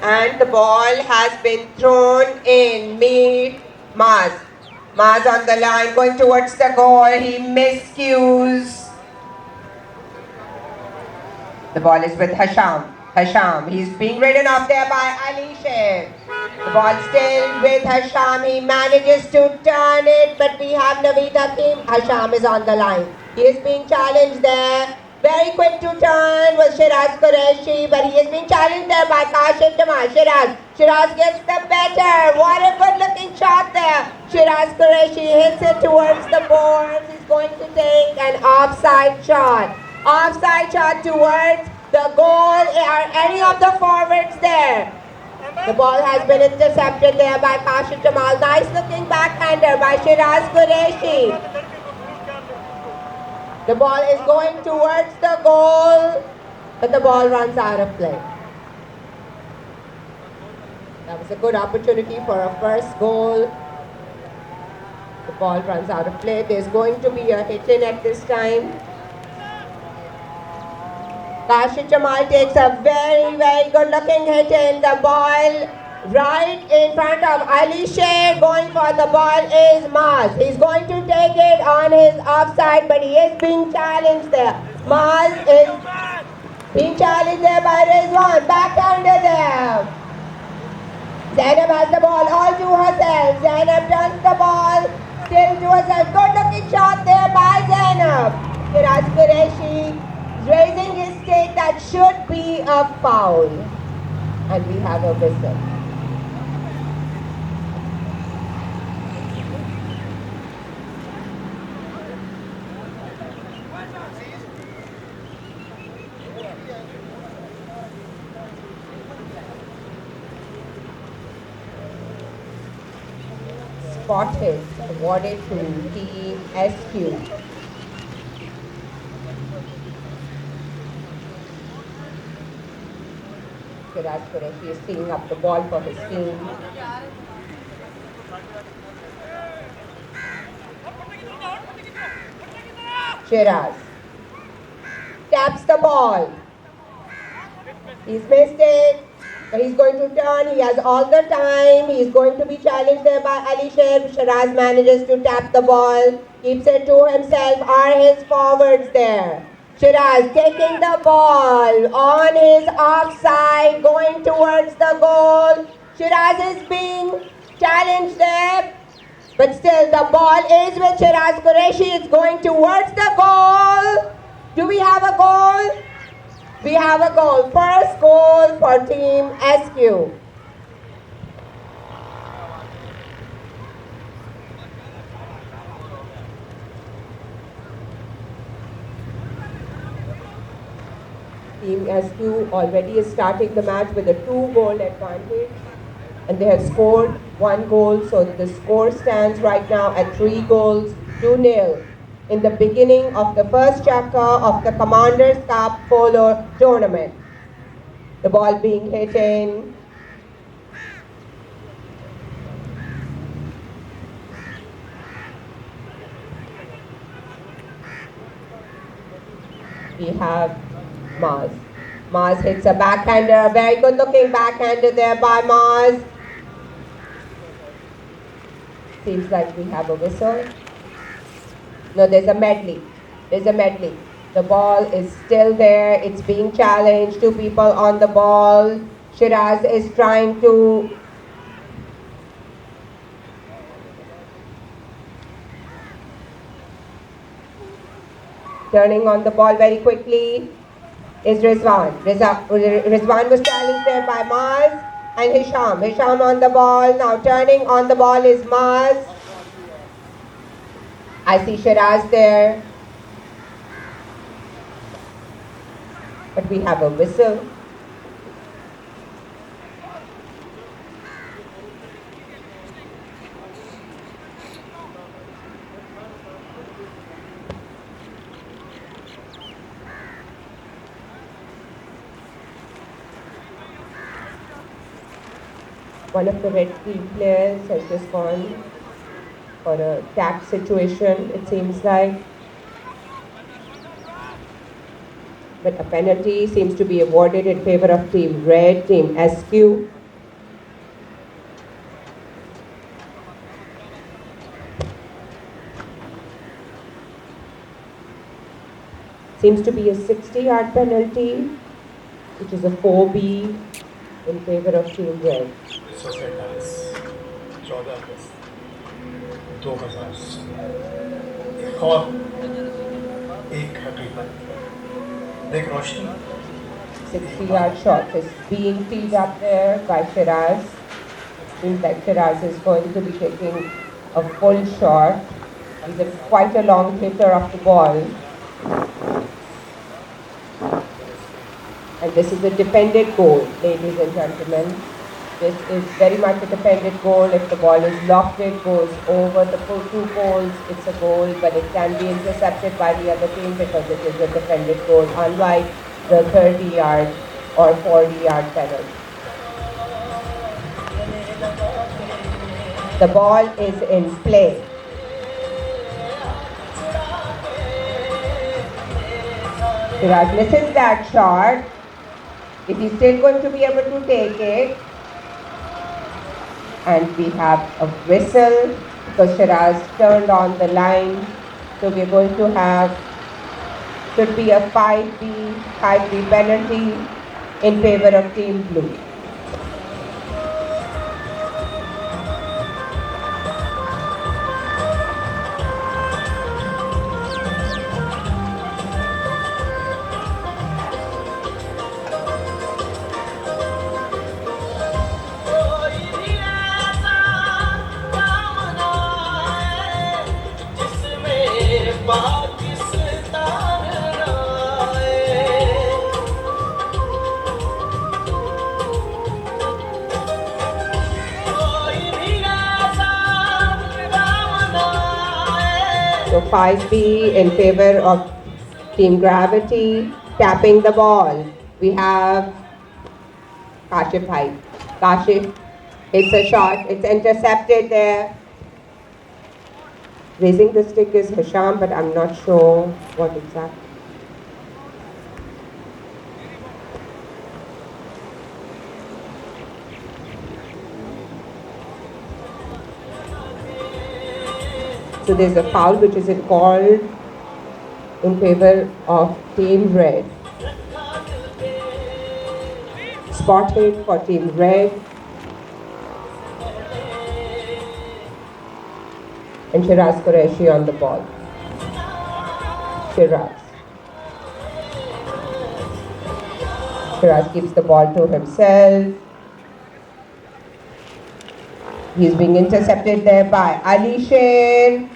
And the ball has been thrown in. Meet Maz. Maz on the line going towards the goal. He miscues. The ball is with Hasham. Hasham, he's being ridden off there by Ali Sheikh. The ball still with Hasham. He manages to turn it, but we have Naveed Hakim. Hasham is on the line. He is being challenged there. Very quick to turn was Shiraz Qureshi, but he is being challenged there by Kashif Jamal. Shiraz gets the better. What a good looking shot there. Shiraz Qureshi hits it towards the boards. He's going to take an offside shot. Offside shot towards the goal. Are any of the forwards there? The ball has been intercepted there by Kashif Jamal. Nice looking backhander by Shiraz Qureshi. The ball is going towards the goal, but the ball runs out of play. That was a good opportunity for a first goal. The ball runs out of play. There's going to be a hit-in at this time. Kashif Jamal takes a very, very good looking hit in. The ball right in front of Ali Sheikh. Going for the ball is Maz. He's going to take it on his offside, but he is being challenged there. Maz is being challenged there by Rizwan. Backhander there. Zainab has the ball all to herself. Zainab turns the ball still to herself. Good looking shot there by Zainab. Shiraz Qureshi raising his stick. That should be a foul. And we have a whistle. Spotted, awarded to Team SQ. Shiraz Qureshi is teeing up the ball for his team. Shiraz taps the ball. He's missed it, but he's going to turn. He has all the time. He's going to be challenged there by Ali Sheikh. Shiraz manages to tap the ball, keeps it to himself. Are his forwards there? Shiraz taking the ball on his offside, going towards the goal. Shiraz is being challenged there, but still the ball is with Shiraz Qureshi. It's going towards the goal. Do we have a goal? We have a goal. First goal for Team SQ. Team SQ already is starting the match with a 2-goal advantage, and they have scored 1 goal, so the score stands right now at 3 goals, 2-0 in the beginning of the first chapter of the Commander's Cup Polo Tournament. The ball being hit in. We have Maz. Maz hits a backhander, very good looking backhander there by Maz. Seems like we have a whistle. No, there's a medley. There's a medley. The ball is still there. It's being challenged. 2 people on the ball. Shiraz is trying to turning on the ball very quickly is Rizwan. Rizwan was challenged there by Maz and Hisham. Hisham on the ball. Now turning on the ball is Maz. I see Shiraz there. But we have a whistle. One of the red team players has just gone for a tap situation, it seems like. but a penalty seems to be awarded in favor of Team Red, Team SQ. Seems to be a 60-yard penalty, which is a 4B in favor of Team Red. 14 अगस्त 2000 एक और एक हकीकत देख रोशनी 60-yard shot is being teed up there by Shiraz. Seems like Shiraz is going to be taking a full shot. He's quite a long hitter of the ball. And this is a defended goal, ladies and gentlemen. This is very much a defended goal. If the ball is lofted, goes over the two poles, it's a goal, but it can be intercepted by the other team because it is a defended goal, unlike the 30-yard or 40-yard penalty. The ball is in play. Shiraz misses that shot. Is he still going to be able to take it? And we have a whistle because Shiraz turned on the line. So we're going to have, should be a 5B penalty in favor of Team Blue. So 5B in favor of Team Gravity, tapping the ball. We have Kashif Bhai. Kashif, it's a shot, it's intercepted there. Raising the stick is Hisham, but I'm not sure what exactly. So there's a foul which is called in favor of Team Red. Spot hit for Team Red. And Shiraz Qureshi on the ball. Shiraz keeps the ball to himself. He's being intercepted there by Ali Sher.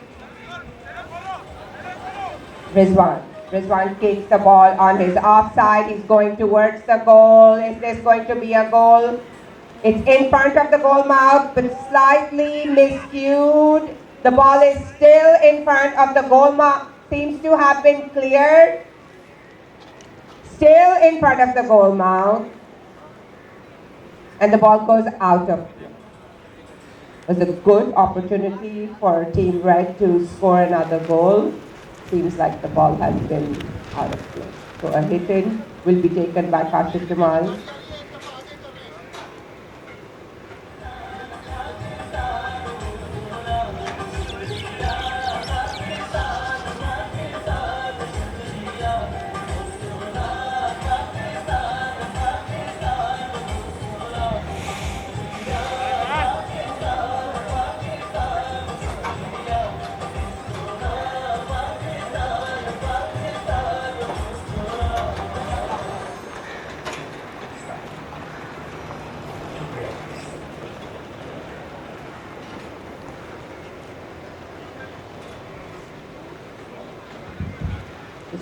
Rizwan kicks the ball on his offside. He's going towards the goal. Is this going to be a goal? It's in front of the goal mouth, but slightly miscued. The ball is still in front of the goal mouth. Seems to have been cleared. Still in front of the goal mouth. And the ball goes out of play. It was a good opportunity for Team Red to score another goal. Seems like the ball has been out of play. So a hit-in will be taken by Kashif Jamal.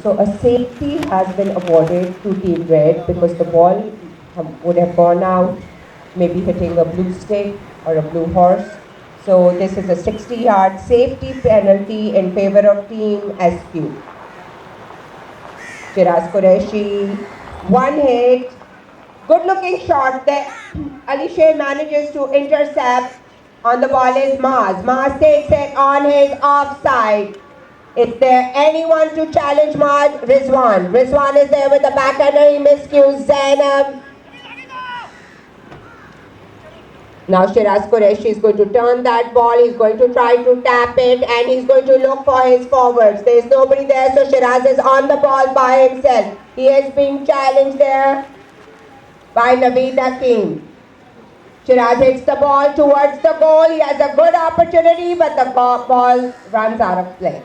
So a safety has been awarded to Team Red because the ball would have gone out, maybe hitting a blue stick or a blue horse. So this is a 60-yard safety penalty in favor of Team SQ. Shiraz Qureshi, one hit, good looking shot there. Ali Sher manages to intercept. On the ball is Maz. Maz takes it on his offside. Is there anyone to challenge Mad? Rizwan. Rizwan is there with the backhander. He miscues Zainab. Now Shiraz Qureshi is going to turn that ball. He's going to try to tap it and he's going to look for his forwards. There's nobody there, so Shiraz is on the ball by himself. He is being challenged there by Naveed Hakim. Shiraz hits the ball towards the goal. He has a good opportunity, but the ball runs out of play.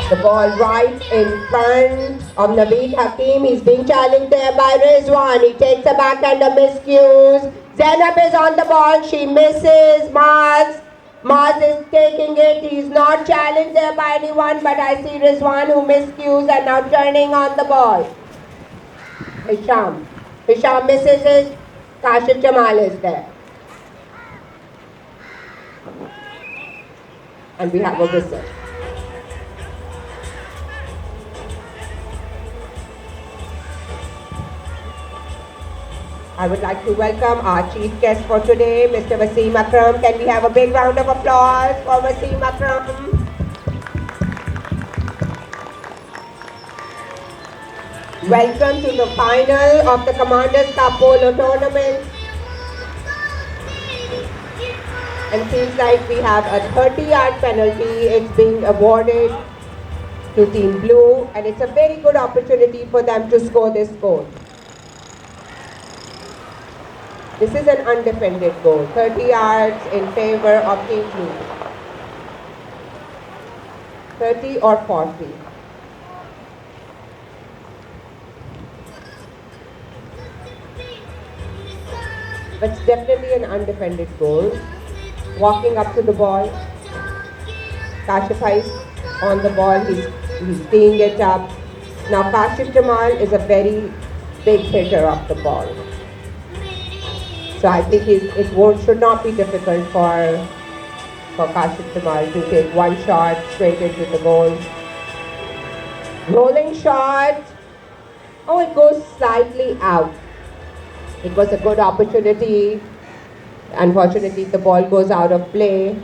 The ball right in front of Naveed Hakim. He's being challenged there by Rizwan. He takes a backhander miscues. Zainab is on the ball. She misses. Maz. Maz is taking it. He's not challenged there by anyone, but I see Rizwan who miscues and now turning on the ball. Hisham. Hisham misses it. Kashif Jamal is there. And we have a whistle. I would like to welcome our chief guest for today, Mr. Wasim Akram. Can we have a big round of applause for Wasim Akram? Welcome to the final of the Commanders Cup Polo Tournament. And seems like we have a 30-yard penalty. It's being awarded to Team Blue, and it's a very good opportunity for them to score this goal. This is an undefended goal, 30 yards in favor of Team Blue. 30 or 40. But it's definitely an undefended goal. Walking up to the ball. Kashif is on the ball, he's teeing it up. Now Kashif Jamal is a very big hitter of the ball. So I think it should not be difficult for Kashif Jamal to take one shot straight into the goal. Rolling shot. Oh, it goes slightly out. It was a good opportunity. Unfortunately, the ball goes out of play.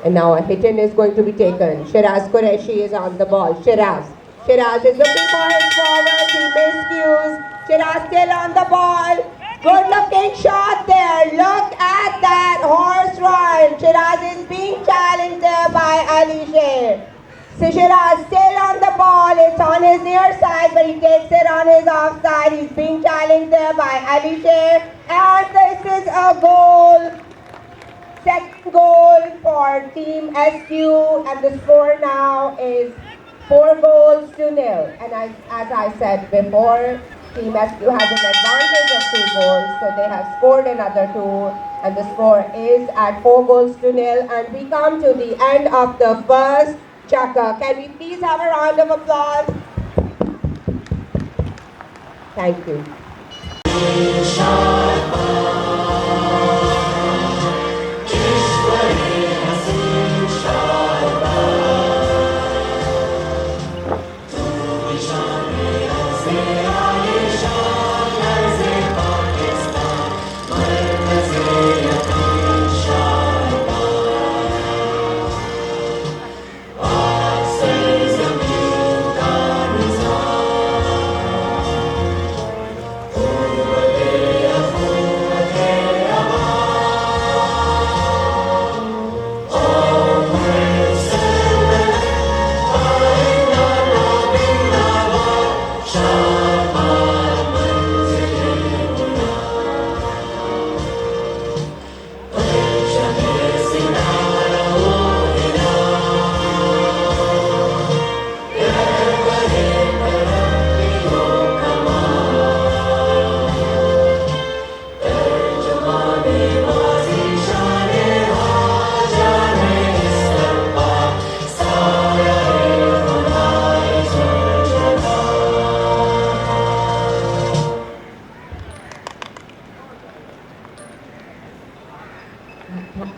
And now a hit-in is going to be taken. Shiraz Qureshi is on the ball. Shiraz is looking for his forward. He miscues. Shiraz still on the ball. Good looking shot there. Look at that horse run. Shiraz is being challenged there by Ali Sher. So Shiraz still on the ball. It's on his near side, but he takes it on his offside. He's being challenged there by Ali Sher. And this is a goal. Second goal for Team SQ, and the score now is 4-0. And as I said before, Team SQ has an advantage of 2 goals, so they have scored another 2, and the score is at 4-0. And we come to the end of the first chakra. Can we please have a round of applause? Thank you.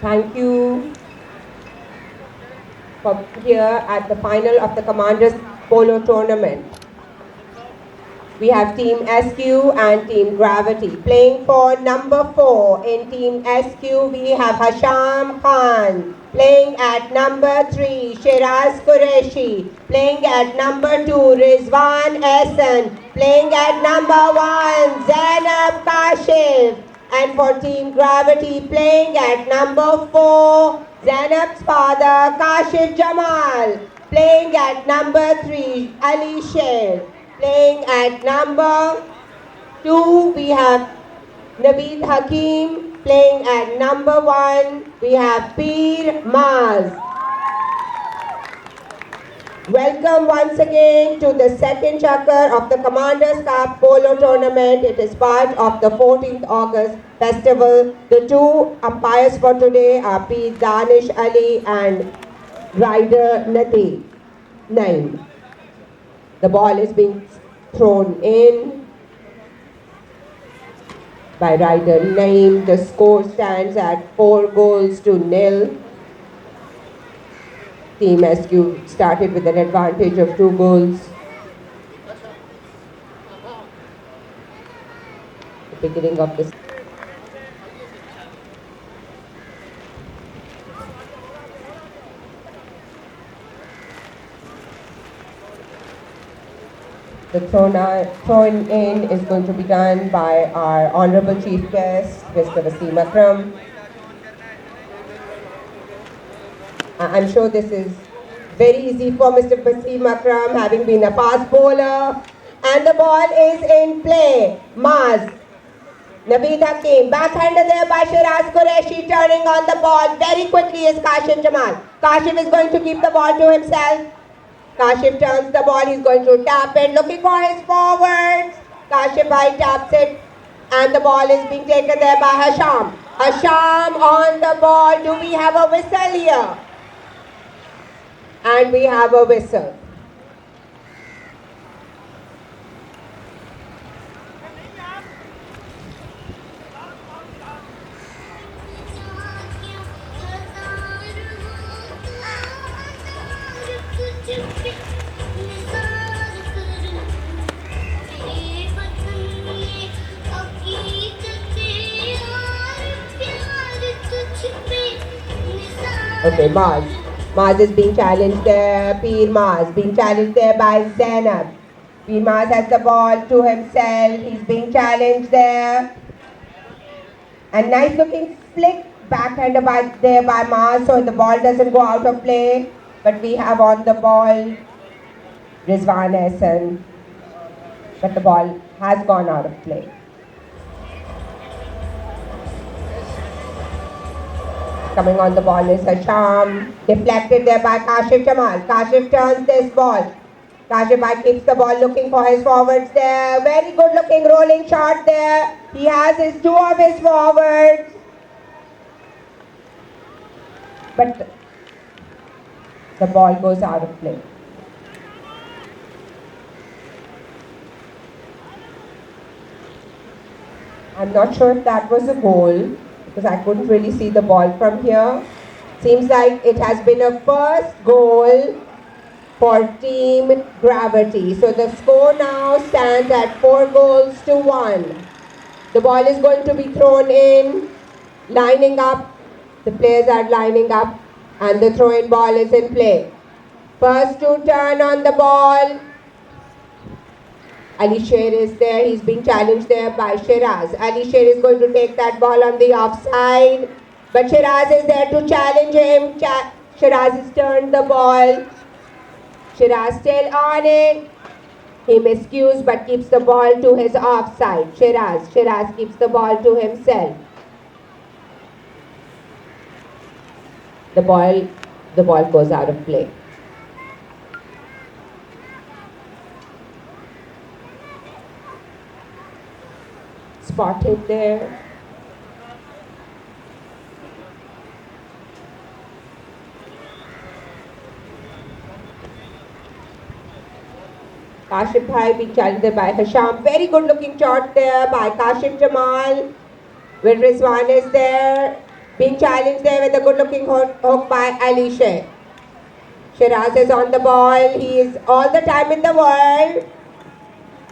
Thank you. for here at the final of the Commanders Polo Tournament. We have Team SQ and Team Gravity. Playing for number 4 in Team SQ, we have Hasham Khan. Playing at number 3, Shiraz Qureshi. Playing at number 2, Rizwan Ehsan. Playing at number 1, Zainab Kashif. And for Team Gravity, playing at number 4, Zainab's father, Kashif Jamal. Playing at number 3, Ali Sher. Playing at number 2, we have Naveed Hakim. Playing at number 1, we have Peer Maz. Welcome once again to the second chakra of the Commanders Cup Polo Tournament. It is part of the 14th August festival. The two umpires for today are P. Danish Ali and Rider Naim. The ball is being thrown in by Rider Naim. The score stands at 4-0. Team SQ started with an advantage of 2 goals. The beginning of this. The thrown in is going to be done by our Honorable Chief Guest, Mr. Wasim Akram. I'm sure this is very easy for Mr. Wasim Akram, having been a fast bowler. And the ball is in play. Maz. Naveed Hakim. Backhander there by Shiraz Qureshi, turning on the ball. Very quickly is Kashif Jamal. Kashif is going to keep the ball to himself. Kashif turns the ball, he's going to tap it, looking for his forwards. Kashif Bhai taps it, and the ball is being taken there by Hasham. Hasham on the ball. Do we have a whistle here? And we have a whistle. Okay, Maz. Maz is being challenged there. Peer Maz being challenged there by Zainab. Peer Maz has the ball to himself. He's being challenged there. And nice looking flick backhander by Maz, so the ball doesn't go out of play. But we have on the ball Rizwan Ehsan. But the ball has gone out of play. Coming on the ball is Hasham. Deflected there by Kashif Jamal. Kashif turns this ball. Kashif Bhai keeps the ball, looking for his forwards there. Very good looking rolling shot there. He has his 2 of his forwards. But the ball goes out of play. I'm not sure if that was a goal, because I couldn't really see the ball from here. Seems like it has been a first goal for Team Gravity. So the score now stands at 4-1. The ball is going to be thrown in, lining up. The players are lining up and the throw-in ball is in play. First to turn on the ball. Ali Sher is there. He's being challenged there by Shiraz. Ali Sher is going to take that ball on the offside. But Shiraz is there to challenge him. Shiraz has turned the ball. Shiraz still on it. He miscues but keeps the ball to his offside. Shiraz keeps the ball to himself. The ball goes out of play. Spotted there. Kashif Bhai being challenged by Hasham. Very good looking shot there by Kashif Jamal. When Rizwan is there, being challenged there with a good looking hook by Ali Sher. Shiraz is on the ball. He is all the time in the world.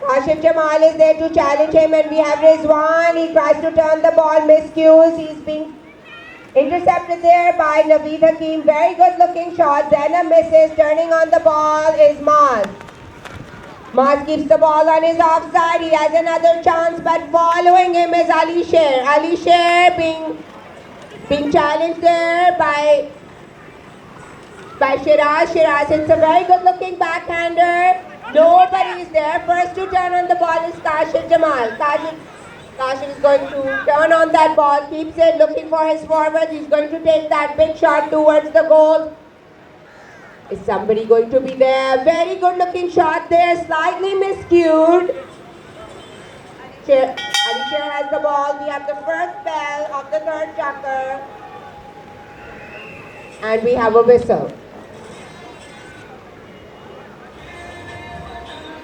Kashif Jamal is there to challenge him, and we have Rizwan. He tries to turn the ball, miscues. He's being intercepted there by Naveed Hakim. Very good looking shot. Zainab misses. Turning on the ball is Maz. Maz keeps the ball on his offside. He has another chance, but following him is Ali Sher. Ali Sher being challenged there by Shiraz. Shiraz hits a very good looking backhander. Nobody is there. First to turn on the ball is Kashif Jamal. Kashif is going to turn on that ball, keeps it, looking for his forward. He's going to take that big shot towards the goal. Is somebody going to be there? Very good looking shot there, slightly miscued. Alisher has the ball. We have the first bell of the third chukker. And we have a whistle.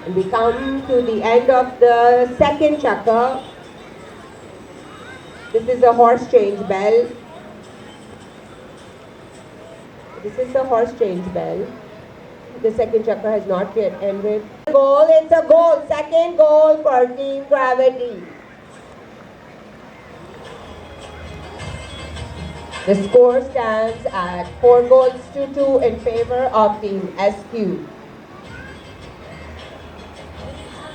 And we come to the end of the second chukker. This is a horse change bell. This is the horse change bell. The second chukker has not yet ended. Goal, it's a goal. Second goal for Team Gravity. The score stands at 4 goals to 2 in favor of Team SQ.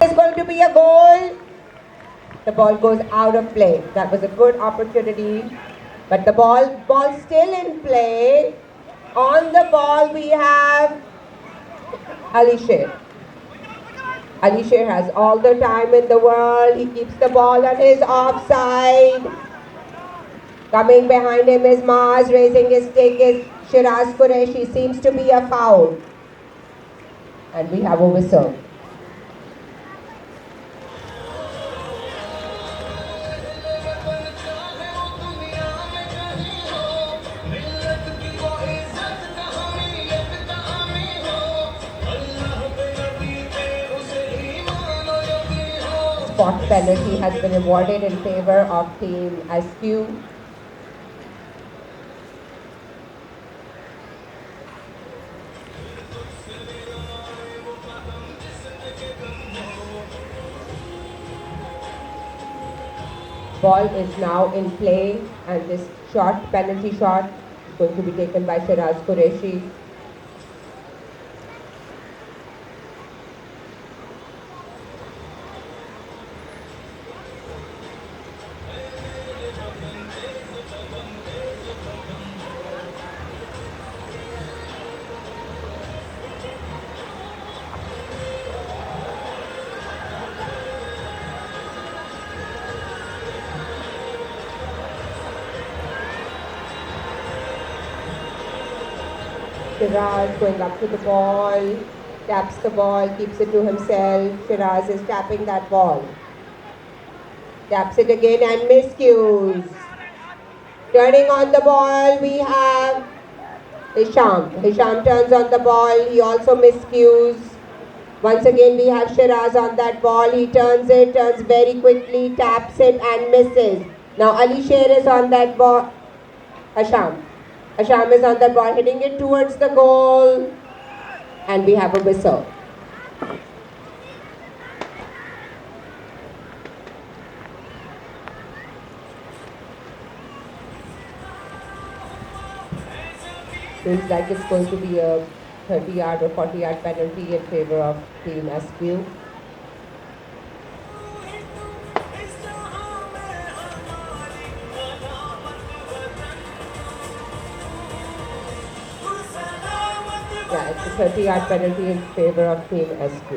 It's going to be a goal. The ball goes out of play. That was a good opportunity. But the ball's still in play. On the ball we have Ali Sher. Ali Sher has all the time in the world. He keeps the ball on his offside. Coming behind him is Maz. Raising his stick is Shiraz Qureshi. Seems to be a foul. And we have a whistle. Spot penalty has been awarded in favor of Team SQ. Ball is now in play, and this shot, penalty shot, is going to be taken by Shiraz Qureshi. Shiraz going up to the ball, taps the ball, keeps it to himself. Shiraz is tapping that ball. Taps it again and miscues. Turning on the ball, we have Hisham. Hisham turns on the ball, he also miscues. Once again we have Shiraz on that ball, he turns it, turns very quickly, taps it and misses. Now Ali Sher is on that ball. Hisham is on the ball, hitting it towards the goal, and we have a whistle. Seems like it's going to be a 30-yard or 40-yard penalty in favor of Team SQ. Yeah, it's a 30-yard penalty in favor of Team SQ.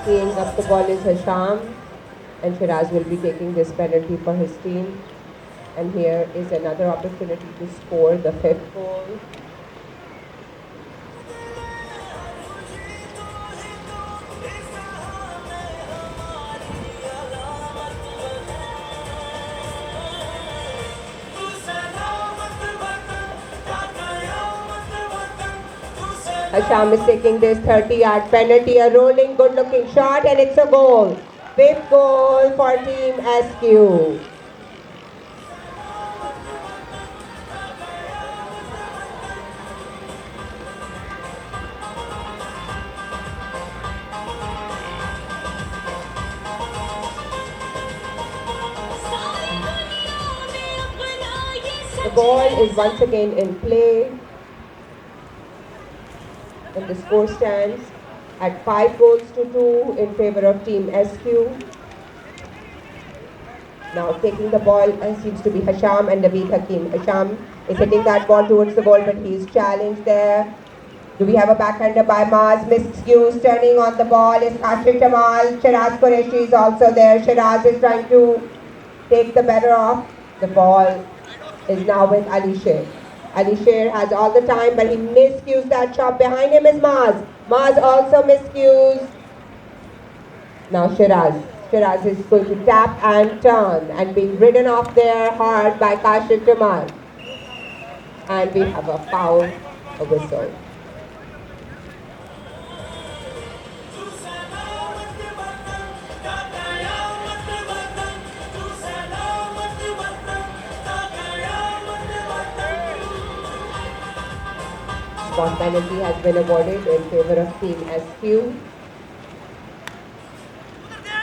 Teeing up the ball is Hisham, and Shiraz will be taking this penalty for his team. And here is another opportunity to score the 5th goal. Hasham is taking this 30-yard penalty, a rolling, good-looking shot, and it's a goal. Fifth goal for Team SQ. The ball is once again in play. And the score stands at 5-2 in favor of Team SQ. Now taking the ball seems to be Hasham and Naveed Hakim. Hasham is hitting that ball towards the goal, but he is challenged there. Do we have a backhander by Maz? Miscues turning on the ball is Kashif Jamal. Shiraz Qureshi is also there. Shiraz is trying to take the better of. The ball is now with Ali Sher. Ali Sher has all the time, but he miscues that shot. Behind him is Maz. Maz also miscues. Now Shiraz. Shiraz is going to tap and turn and being ridden off there hard by Kashif Jamal. And we have a foul, a whistle. Spot penalty has been awarded in favor of Team SQ.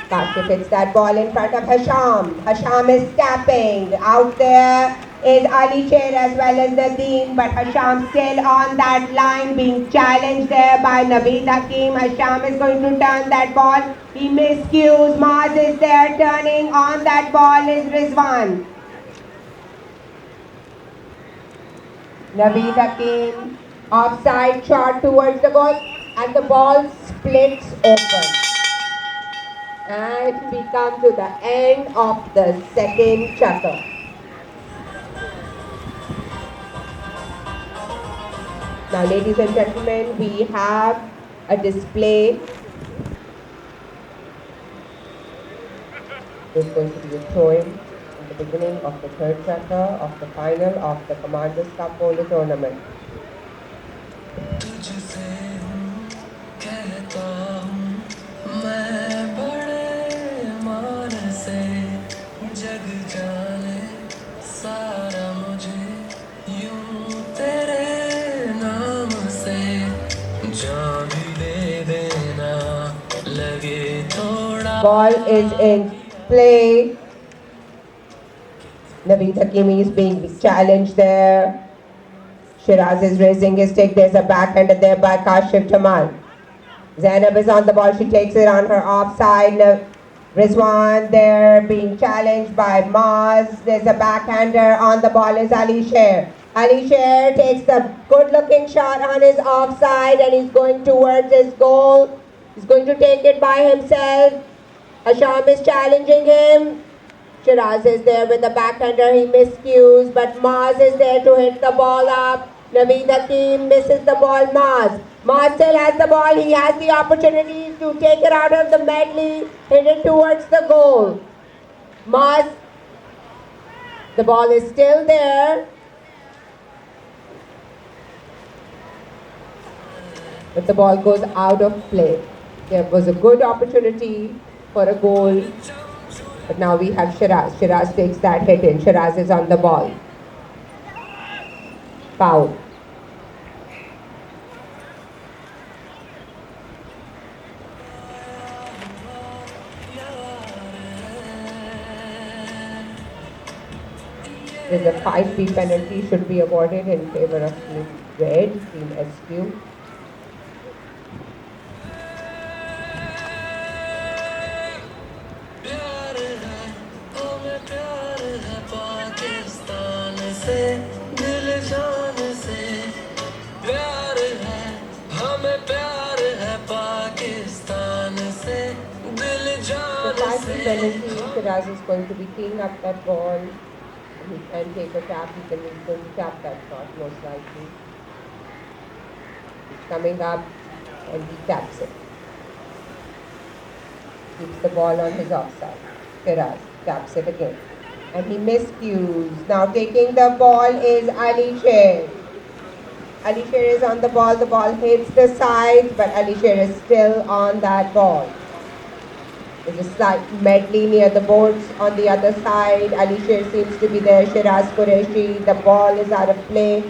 Kashif hits that ball in front of Hasham. Hasham is tapping. Out there is Ali Sher as well as Nadeem, but Hasham still on that line being challenged there by Naveed Hakim. Hasham is going to turn that ball. He miscues. Maz is there turning on that ball is Rizwan. Naveed Hakim. Offside shot towards the goal and the ball splits open. And we come to the end of the second chapter. Now ladies and gentlemen, we have a display. There's going to be a throw-in in the beginning of the third chapter of the final of the Commanders Cup Polo Tournament. तुझसे हूँ कहता हूँ मैं बड़े मान से जग जाने सारा मुझे यूं तेरे नाम से जान भी दे देना लगे थोड़ा. Ball is in play. Naveed Hakimi is being challenged there. Shiraz is raising his stick. There's a backhand there by Kashif Jamal. Zainab is on the ball. She takes it on her offside. Rizwan there being challenged by Maz. There's a backhander on the ball is Ali Sher. Ali Sher takes the good-looking shot on his offside and he's going towards his goal. He's going to take it by himself. Hasham is challenging him. Shiraz is there with the backhander. He miscues, but Maz is there to hit the ball up. Naveed Hakim misses the ball. Maz still has the ball. He has the opportunity to take it out of the medley, hit it towards the goal. Maz, the ball is still there. But the ball goes out of play. There was a good opportunity for a goal. But now we have Shiraz. Shiraz takes that hit in. Shiraz is on the ball. Foul. There's a 5-3 penalty should be awarded in favor of Team Red, Team SQ. दिल जान से प्यार है हमें प्यार है पाकिस्तान से दिल जान The 5-3 से. penalty, Shiraz is going to be keying up that ball. He can take a tap, he's going to tap that shot most likely. He's coming up and he taps it. Keeps the ball on his offside. Shiraz taps it again. And he miscues. Now taking the ball is Ali Sher. Alisher is on the ball hits the sides, but Alisher is still on that ball. There's a slight medley near the boards on the other side. Alisher seems to be there. Shiraz Qureshi, the ball is out of play.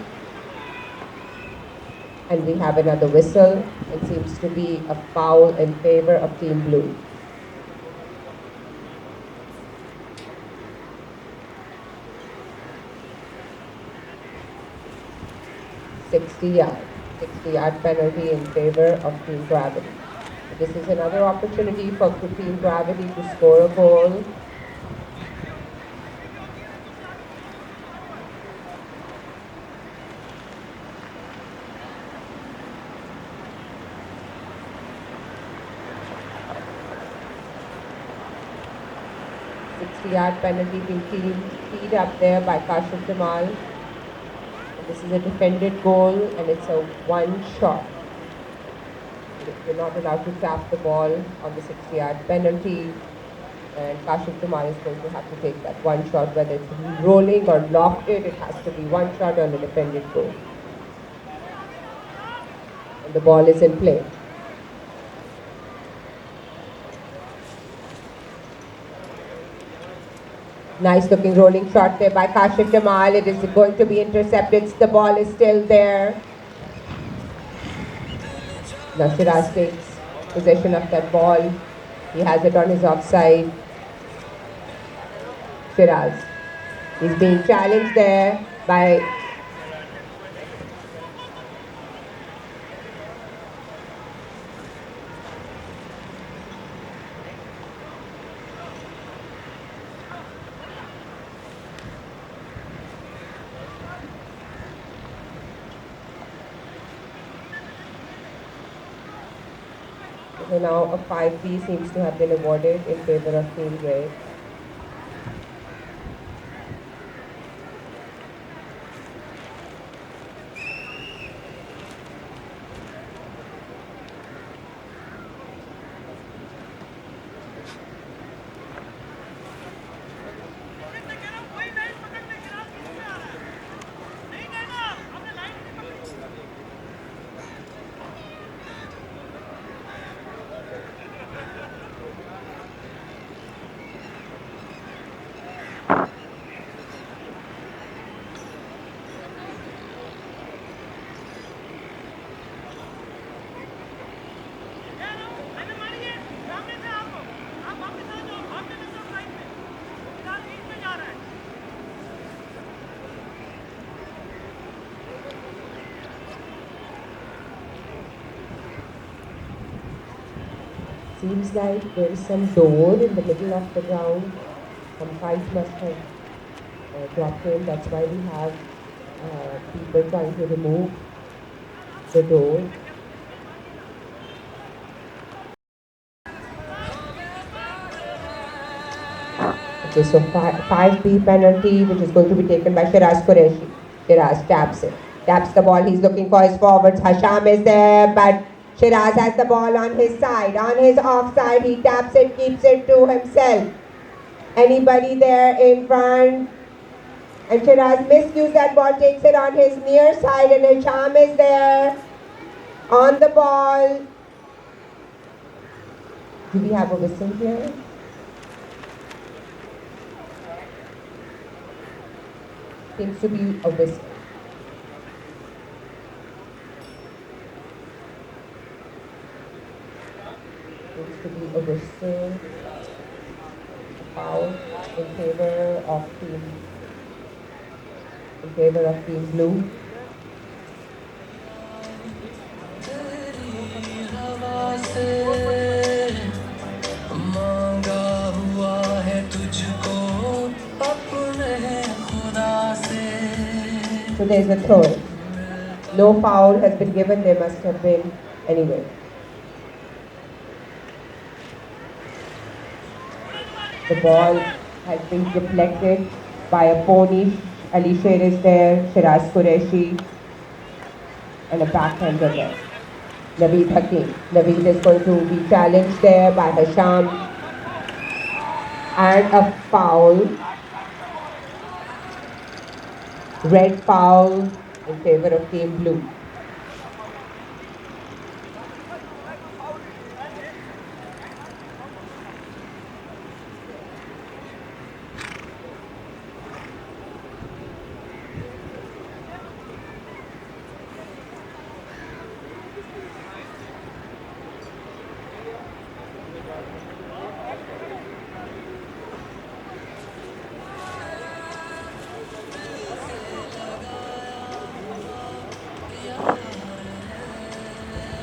And we have another whistle. It seems to be a foul in favor of Team Blue. $60 penalty in favor of Team Gravity. This is another opportunity for Team Gravity to score a goal. $60 penalty being teed up there by Kashif Jamal. This is a defended goal and it's a one shot. You're not allowed to tap the ball on the 60-yard penalty, and Kashif Jamal is going to have to take that one shot, whether it's rolling or lofted. It has to be one shot on the defended goal. And the ball is in play. Nice looking rolling shot there by Kashif Jamal. It is going to be intercepted. The ball is still there. Now Shiraz takes possession of that ball. He has it on his offside. Shiraz. He's being challenged there by So now a 5B seems to have been awarded in favor of Team Red. Seems like there is some door in the middle of the ground. Some fight must have dropped in. That's why we have people trying to remove the door. Okay, so 5B penalty, which is going to be taken by Shiraz Qureshi. Shiraz taps it. Taps the ball. He's looking for his forwards. Hasham is there, but Shiraz has the ball on his side, on his offside. He taps it, keeps it to himself. Anybody there in front? And Shiraz misused that ball, takes it on his near side, and Hisham is there on the ball. Do we have a whistle here? Seems to be a whistle. Seems to be a whistle. A foul in favor of Team Blue. So there's a throw. No foul has been given. There must have been anyway. The ball has been deflected by a pony. Alisher is there, Shiraz Qureshi, and a backhander there. Naveed Hakim. Naveed is going to be challenged there by Hisham. And a foul. Red foul in favor of Team Blue.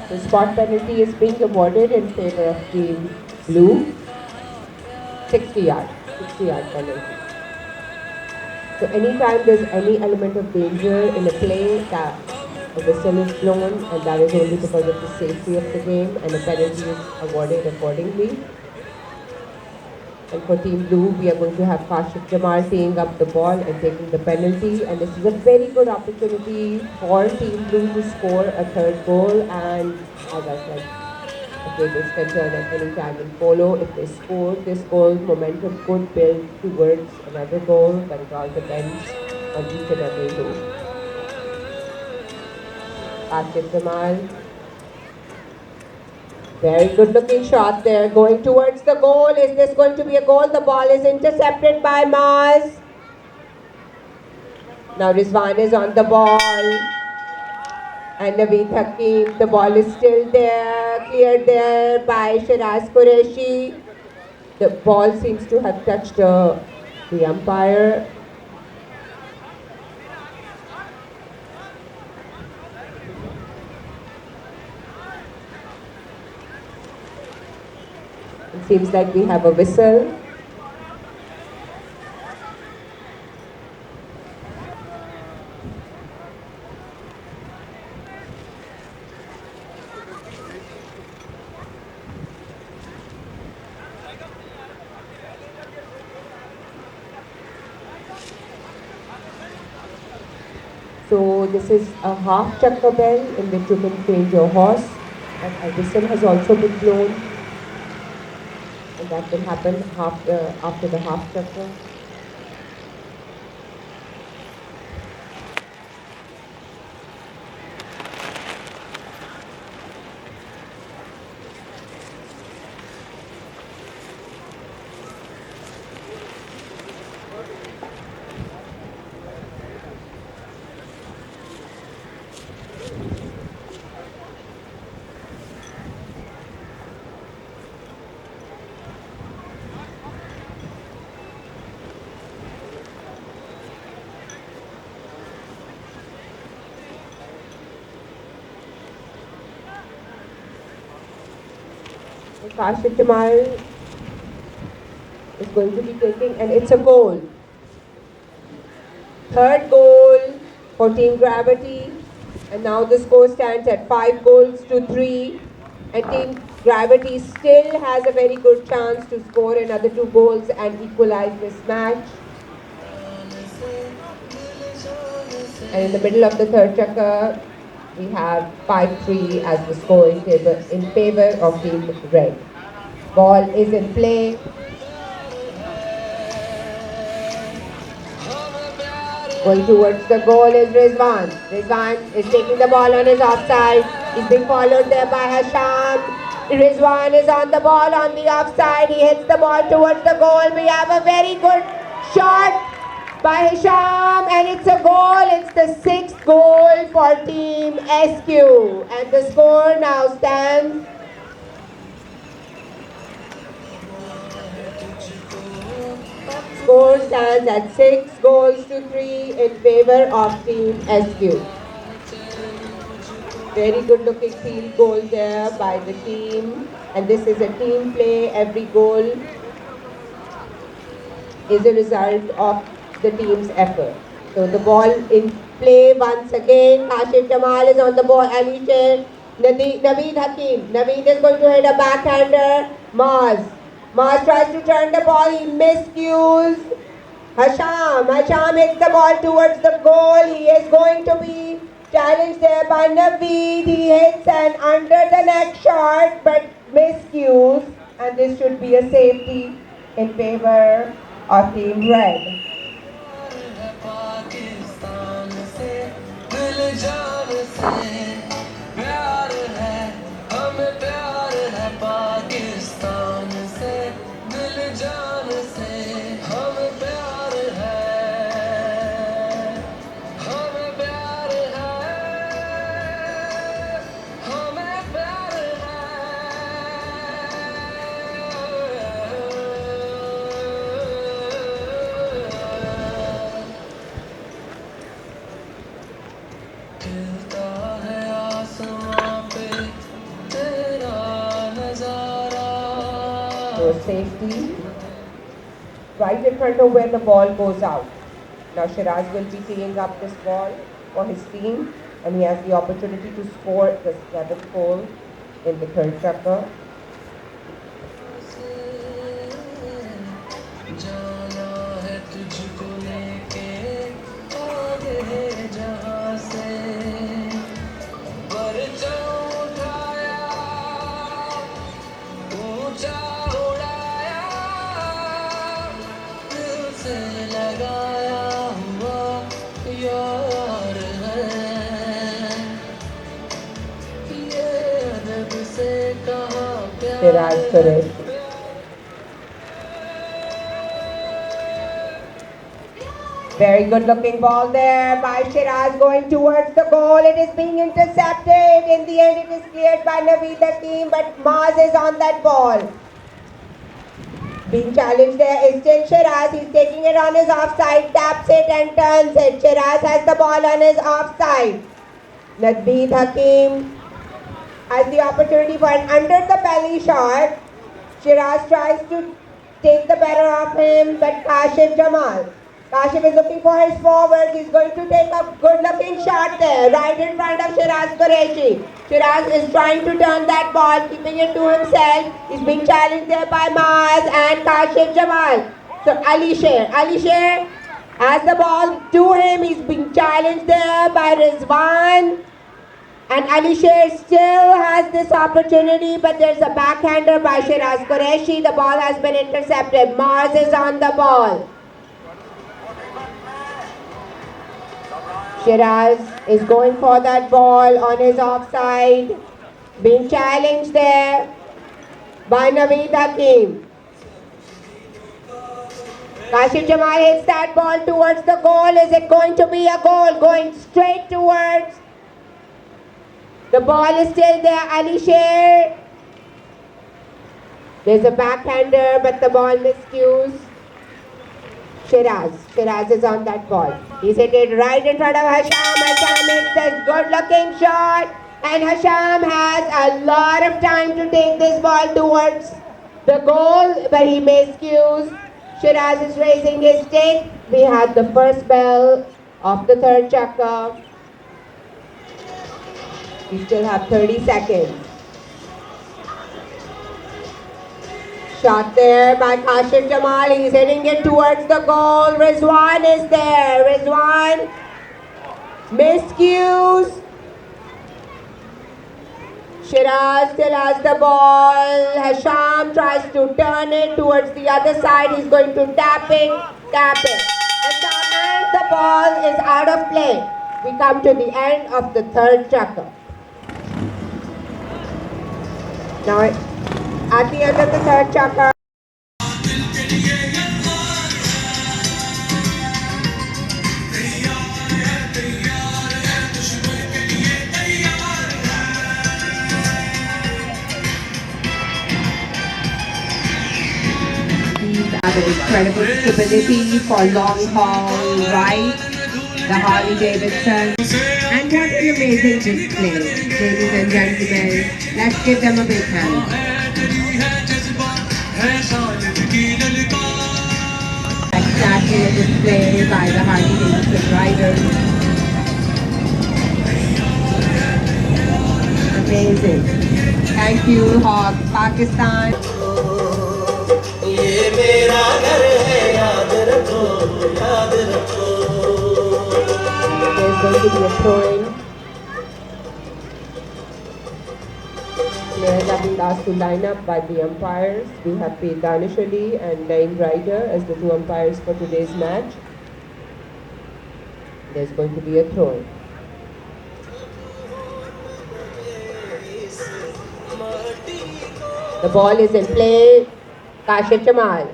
The spot penalty is being awarded in favor of team blue. 60 yard penalty. So anytime there's any element of danger in a play, that a whistle is blown, and that is only because of the safety of the game, and a penalty is awarded accordingly. And for Team Blue, we are going to have Kashif Jamal teeing up the ball and taking the penalty. And this is a very good opportunity for Team Blue to score a third goal. And as I said, the tables can turn at any time in polo. If they score this goal, momentum could build towards another goal, but it all depends on each and every goal. Kashif Jamal. Very good looking shot there, going towards the goal. Is this going to be a goal? The ball is intercepted by Maz. Now Rizwan is on the ball. And Naveed Hakim, the ball is still there, cleared there by Shiraz Qureshi. The ball seems to have touched the umpire. It seems like we have a whistle. So this is a half chakra bell in which you can change your horse, and a whistle has also been blown, and that will happen after the half chakra. Kashif Jamal is going to be taking, and it's a goal. Third goal for Team Gravity, and now the score stands at 5-3, and Team Gravity still has a very good chance to score another 2 goals and equalize this match. And in the middle of the third chakra, we have 5-3 as the score in favor of Team Red. Ball is in play. Going towards the goal is Rizwan. Rizwan is taking the ball on his offside. He's being followed there by Hasham. Rizwan is on the ball on the offside. He hits the ball towards the goal. We have a very good shot by Hisham, and it's a goal. It's the 6th goal for Team SQ, and the score now stands at 6-3 in favor of Team SQ. Very good looking field goal there by the team, and this is a team play. Every goal is a result of the team's effort. So the ball in play once again. Kashif Jamal is on the ball. Alisher, Naveed Hakim. Naveed is going to hit a backhander. Maz tries to turn the ball. He miscues. Hasham hits the ball towards the goal. He is going to be challenged there by Naveed. He hits an under the neck shot but miscues, and this should be a safety in favor of Team Red. So safety right in front of where the ball goes out. Now Shiraz will be teeing up this ball for his team, and he has the opportunity to score the 7th goal in the third chapter. जाना है तुझको लेके आगे जहाँ से परचम उठाया ऊंचा उड़ाया दिल से लगाया हुआ यार है ये अदब से कहा Shiraz Qureshi. Very good looking ball there by Shiraz going towards the goal. It is being intercepted. In the end, it is cleared by Naveed Hakim, but Maz is on that ball. Being challenged there is still Shiraz. He's taking it on his offside, taps it and turns it. Shiraz has the ball on his offside. Naveed Hakim has the opportunity for an under the belly shot. Shiraz tries to take the better of him, but Kashif Jamal. Kashif is looking for his forward. He's going to take a good looking shot there, right in front of Shiraz Qureshi. Shiraz is trying to turn that ball, keeping it to himself. He's being challenged there by Maz and Kashif Jamal. So Ali Sher has the ball to him. He's being challenged there by Rizwan. And Ali Sher still has this opportunity, but there's a backhander by Shiraz Qureshi. The ball has been intercepted. Maz is on the ball. Shiraz is going for that ball on his offside. Being challenged there by Naveed Hakim. Kashif Jamal hits that ball towards the goal. Is it going to be a goal? Going straight towards. The ball is still there. Ali Sher. There's a backhander, but the ball miscues. Shiraz is on that ball. He's hit it right in front of Hasham. Hasham hits a good looking shot. And Hasham has a lot of time to take this ball towards the goal, but he miscues. Shiraz is raising his stick. We had the first bell of the third chakra. We still have 30 seconds. Shot there by Kashif Jamal. He's hitting it towards the goal. Rizwan is there. Rizwan miscues. Shiraz still has the ball. Hasham tries to turn it towards the other side. He's going to tap it. Hasham and the ball is out of play. We come to the end of the third chakra. Now, at the end of the third chakra, these are the incredible stability for long haul ride, the Harley Davidson, and what an amazing display, ladies and gentlemen. Let's give them a big hand. Spectacular display by the Harley Davidson riders. Amazing. Thank you, Hawk Pakistan. ये मेरा घर है याद रखो याद रखो There's going to be a throw-in. Players have been asked to line up by the umpires. We have paid Danish Ali and Naeem Ryder as the two umpires for today's match. There's going to be a throw-in. The ball is in play. Kashif Jamal.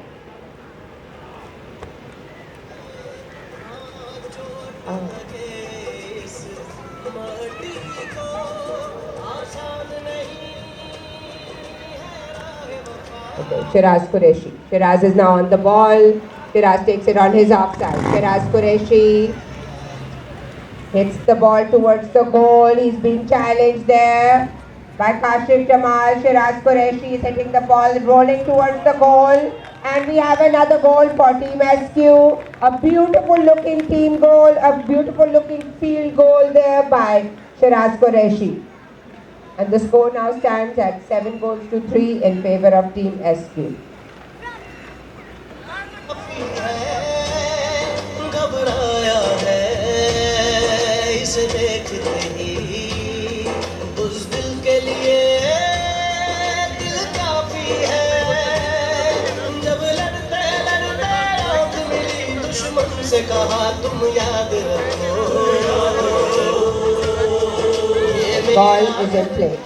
Okay, Shiraz Qureshi. Shiraz is now on the ball. Shiraz takes it on his offside. Shiraz Qureshi hits the ball towards the goal. He's being challenged there. by Kashif Jamal. Shiraz Qureshi is hitting the ball, rolling towards the goal. And we have another goal for Team SQ. A beautiful looking team goal, a beautiful looking field goal there by Shiraz Qureshi. And the score now stands at 7-3 in favor of Team SQ. घबराया है इसे देखते ही बुज़दिल के लिए दिल काफी है जब लड़ते लड़ते आँख मिली दुश्मन से कहा तुम याद रखो Ball is in play.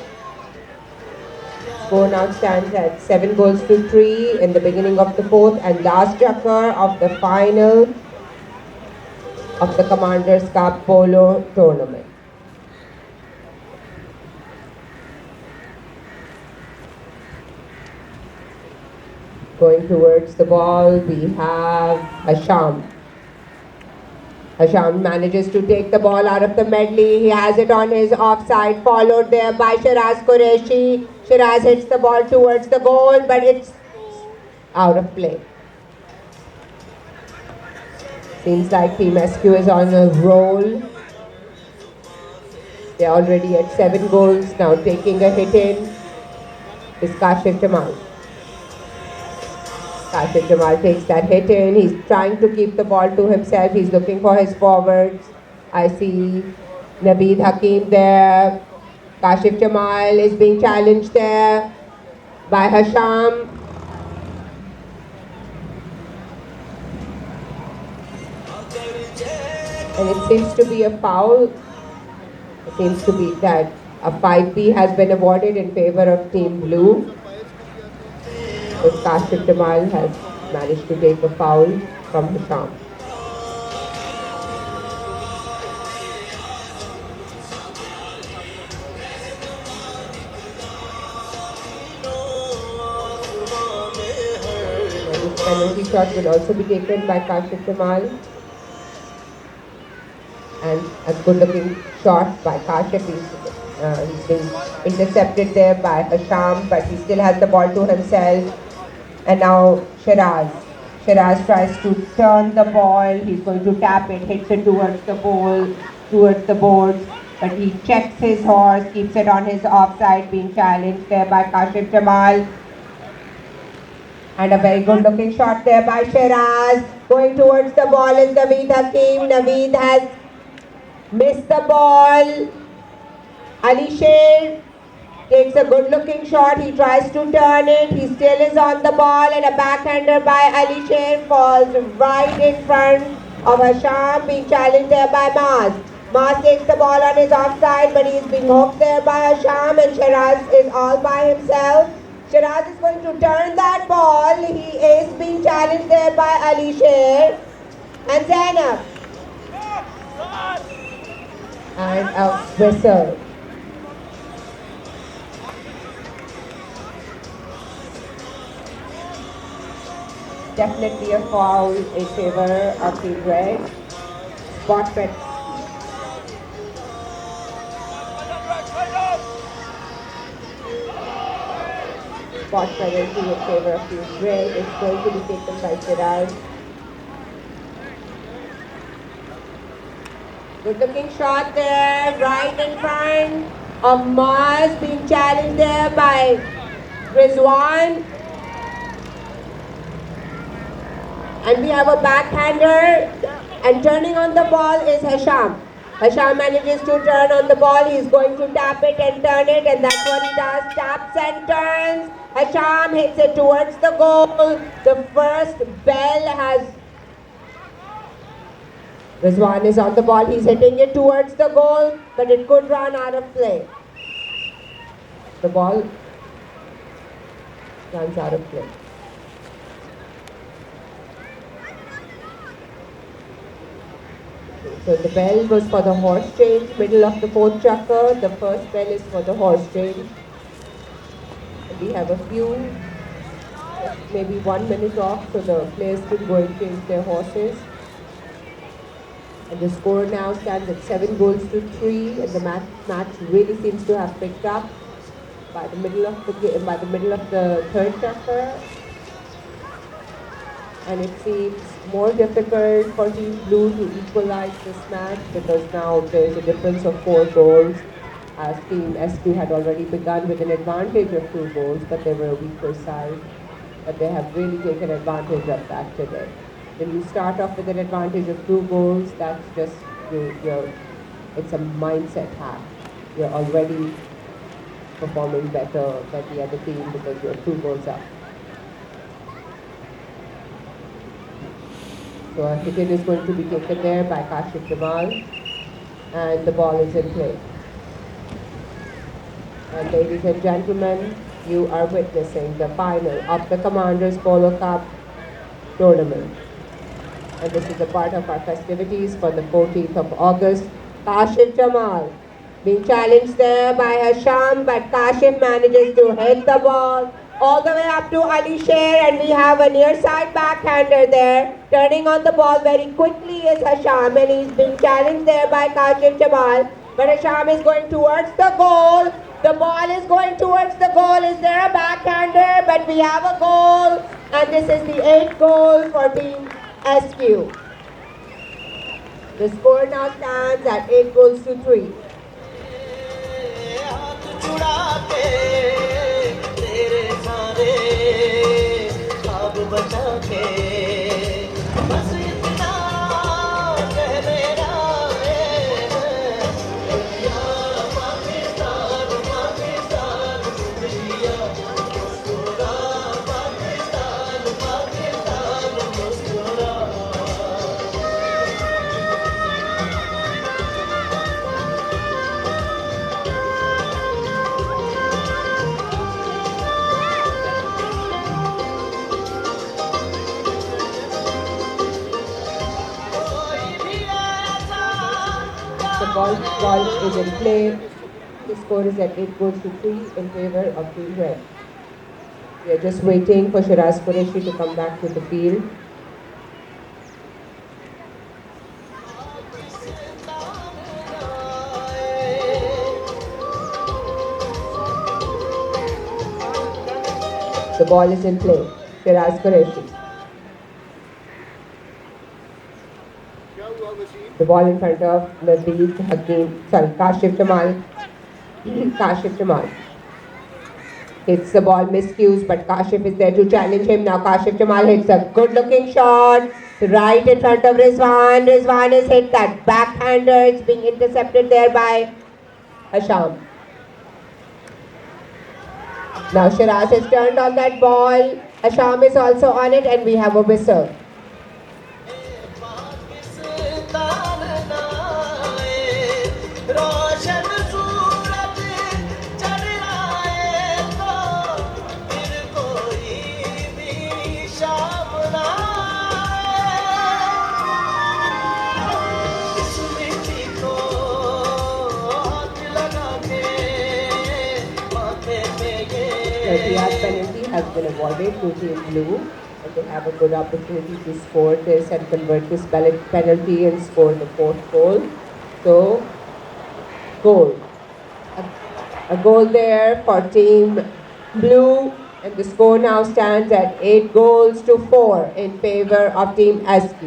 Score now stands at 7-3 in the beginning of the fourth and last chukker of the final of the Commanders Cup Polo Tournament. Going towards the ball, we have Hasham. Hasham manages to take the ball out of the medley. He has it on his offside, followed there by Shiraz Qureshi. Shiraz hits the ball towards the goal, but it's out of play. Seems like Team SQ is on a roll. They're already at 7 goals. Now taking a hit in is Kashif Jamal. Kashif Jamal takes that hit in. He's trying to keep the ball to himself. He's looking for his forwards. I see Naveed Hakim there. Kashif Jamal is being challenged there by Hasham. And it seems to be a foul. It seems to be that a 5B has been awarded in favor of Team Blue. But Kashif Jamal has managed to take a foul from Hisham. This penalty shot will also be taken by Kashif Jamal. And a good looking shot by Kashif. He's been intercepted there by Hasham, but he still has the ball to himself. And now Shiraz. Shiraz tries to turn the ball. He's going to tap it, hits it towards the ball, towards the boards. But he checks his horse, keeps it on his offside, being challenged there by Kashif Jamal. And a very good looking shot there by Shiraz. Going towards the ball is Naveed Hakim. Naveed has missed the ball. Ali Sher takes a good looking shot. He tries to turn it. He still is on the ball, and a backhander by Ali Sher falls right in front of Hasham, being challenged there by Maaz. Maaz takes the ball on his offside, but he is being hooked there by Hasham, and Shiraz is all by himself. Shiraz is going to turn that ball. He is being challenged there by Ali Sher and Zainab. And a whistle. Definitely a foul in favor of Team Red. Spot bet. Spot penalty in favor of Team Red is going to be taken by Shiraz. Good looking shot there, right in front of Maaz, being challenged there by Rizwan. And we have a backhander, and turning on the ball is Hasham. Hasham manages to turn on the ball. He's going to tap it and turn it, and that's what he does. Taps and turns. Hasham hits it towards the goal. The first bell has... Rizwan is on the ball. He's hitting it towards the goal, but it could run out of play. The ball runs out of play. So the bell was for the horse change, middle of the fourth chukker. The first bell is for the horse change. We have a few, maybe 1 minute off, so the players can go and change their horses. And the score now stands at 7-3, and the match really seems to have picked up. by the middle of the third chapter, and it seems more difficult for Team Blue to equalize this match because now there is a difference of 4 goals, as Team SQ had already begun with an advantage of 2 goals, but they were a weaker side. But they have really taken advantage of that today. When you start off with an advantage of 2 goals, that's just it's a mindset hack. You're already performing better than the other team because you're 2 goals up. So a hit is going to be taken there by Kashif Jamal, and the ball is in play. And ladies and gentlemen, you are witnessing the final of the Commanders Polo Cup tournament. And this is a part of our festivities for the 14th of August. Kashif Jamal being challenged there by Hasham, but Kashif manages to hit the ball all the way up to Ali Sher, and we have a near side backhander there. Turning on the ball very quickly is Hasham, and he's being challenged there by Kashif Jamal. But Hasham is going towards the goal. The ball is going towards the goal. Is there a backhander? But we have a goal, and this is the 8th goal for Team SQ. The score now stands at 8 goals to 3. हाथ जुड़ा के तेरे सारे ख्वाब बचा के बस इतना कह मेरा पाकिस्तान पाकिस्तान दुनिया मुस्कुरा पाकिस्तान पाकिस्तान मुस्कुरा The ball is in play. The score is at 8 goals to 3 in favor of Team Red. We are just waiting for Shiraz Qureshi to come back to the field. The ball is in play. Shiraz Qureshi. The ball in front of Naveed Kashif Jamal. Kashif Jamal hits the ball, miscues, but Kashif is there to challenge him. Now Kashif Jamal hits a good looking shot right in front of Rizwan. Rizwan has hit that backhander. It's being intercepted there by Hasham. Now Shiraz has turned on that ball. Hasham is also on it, and we have a whistle. The penalty has been awarded to Team Blue, and they have a good opportunity to score this and convert this penalty and score the 4th goal. So, goal. A goal there for Team Blue, and the score now stands at 8 goals to 4 in favor of Team SQ.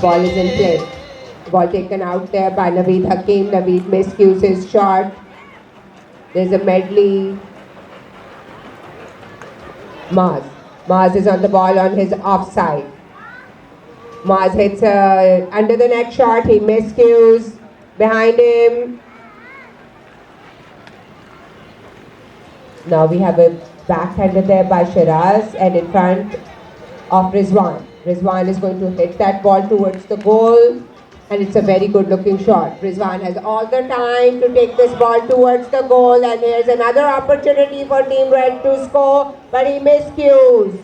Ball is in play. Ball taken out there by Naveed Hakim. Naveed miscues his shot. There's a medley. Maz is on the ball on his offside. Maz hits under the net shot. He miscues. Behind him. Now we have a backhander there by Shiraz, and in front of Rizwan. Rizwan is going to hit that ball towards the goal, and it's a very good looking shot. Rizwan has all the time to take this ball towards the goal, and here's another opportunity for Team Red to score, but he miscues.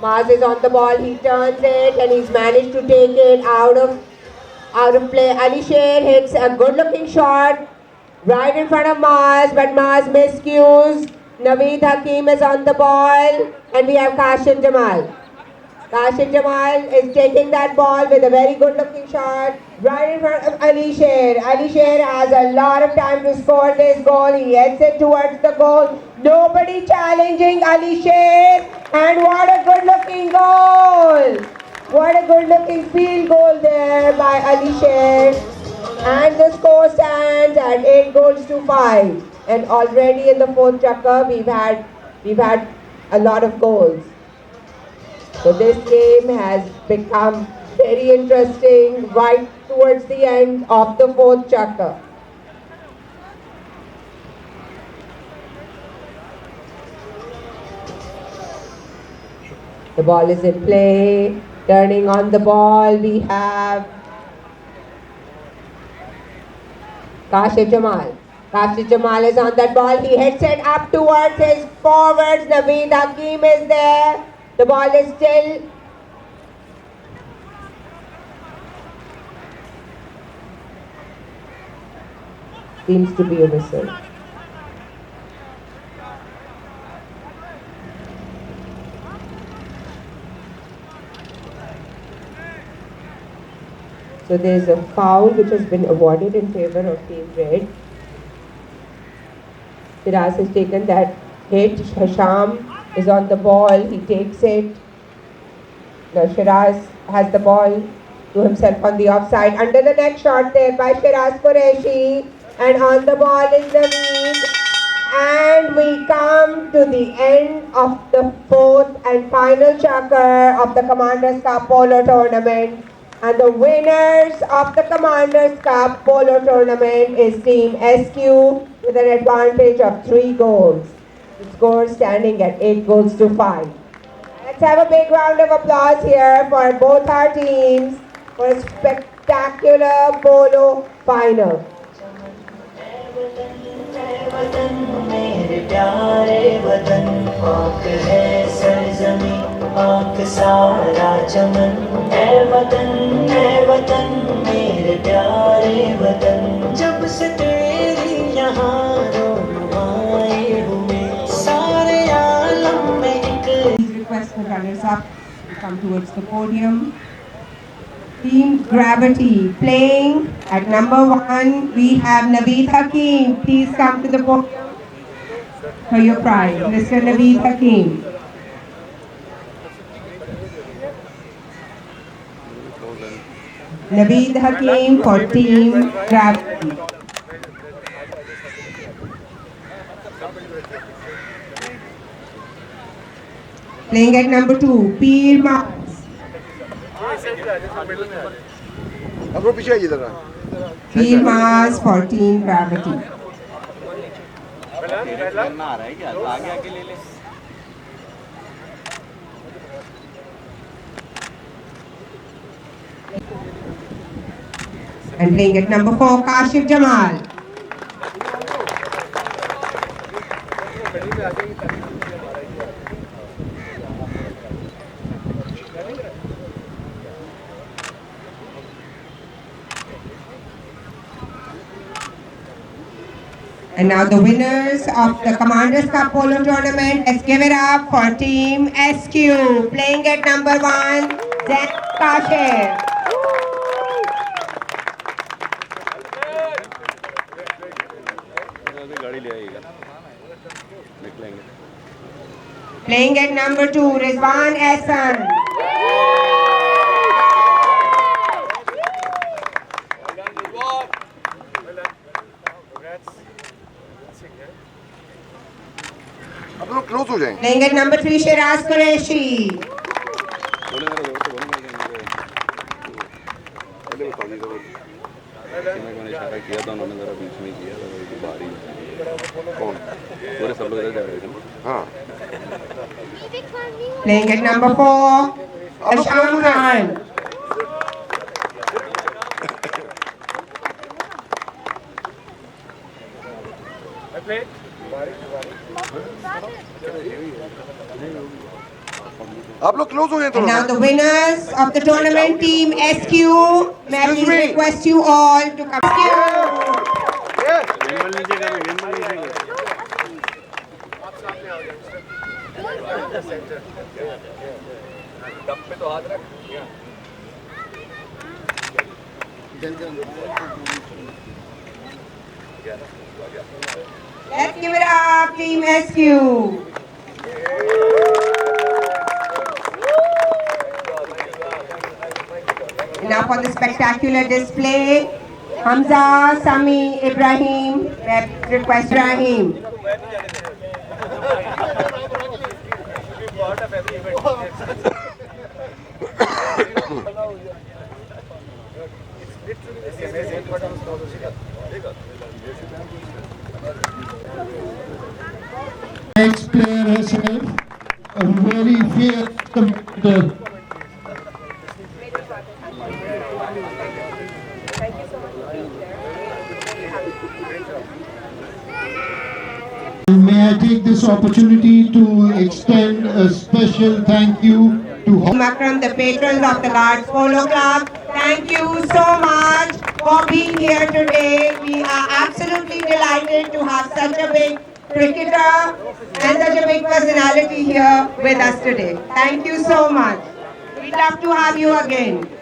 Maz is on the ball, he turns it, and he's managed to take it out of Out of play. Alisher hits a good-looking shot right in front of Mars, but Mars miscues. Naveed Hakim is on the ball, and we have Kashif Jamal. Kashif Jamal is taking that ball with a very good-looking shot right in front of Alisher. Alisher has a lot of time to score this goal. He heads it towards the goal. Nobody challenging Alisher, and what a good-looking goal! What a good-looking field goal there by Alisher. And the score stands at 8 goals to 5. And already in the fourth chakra, we've had a lot of goals. So this game has become very interesting right towards the end of the fourth chakra. The ball is in play. Turning on the ball, we have Kashif Jamal. Kashif Jamal is on that ball. He hits it up towards his forwards. Naveed Hakim is there. The ball is still. Seems to be a whistle. So there's a foul which has been awarded in favor of Team Red. Shiraz has taken that hit. Hasham is on the ball. He takes it. Now Shiraz has the ball to himself on the offside. Under the net shot there by Shiraz Qureshi. And on the ball is Naveed. And we come to the end of the fourth and final chakra of the Commanders Cup Polo Tournament. And the winners of the Commanders Cup Polo Tournament is Team SQ with an advantage of 3 goals. The score standing at 8 goals to 5. Let's have a big round of applause here for both our teams for a spectacular polo final. मेरे प्यारे वतन आँख है सरजमी आँख सारा चमन है वतन मेरे प्यारे वतन जब से तेरी यहाँ रोनुमाई हुए सारे आलम में एक Please request the runners up to come towards the podium. Team Gravity playing at number 1. We have Naveed Hakim. Please come to the podium for your prize, Mr. Naveed Hakim. Naveed Hakim for Team Gravity. Playing at number 2, Peer Mars. अब वो पीछे आइए जरा Peer Mars for Team Gravity. And playing at number 4, Kashif Jamal. And now the winners of the Commanders Cup Polo Tournament, let's give it up for Team SQ. Playing at number 1, Zain Kashif. Playing at number 2, Rizwan Ehsan. अब लोग close हो जाएंगे Playing at number 3, Shiraz Qureshi. मैंने इशारा किया था उन्होंने जरा बीच में किया था वो बाहर ही कौन पूरे सब लोग इधर जा रहे थे ना हाँ Playing at number 4, Asham Khan. आप लोग क्लोज हो गए And थोड़ा now the winners of the tournament, Team SQ. May I Excuse please me. request you all to come. Let's give it up, Team SQ. Now for the spectacular display, Hamza, Sami, Ibrahim. May I request Ibrahim. Next player herself, a very fierce competitor. May I take this opportunity to extend a special thank you to Makram, the patrons of the Guards Polo Club. Thank you so much for being here today. We are absolutely delighted to have such a big cricketer and such a big personality here with us today. Thank you so much. We'd love to have you again.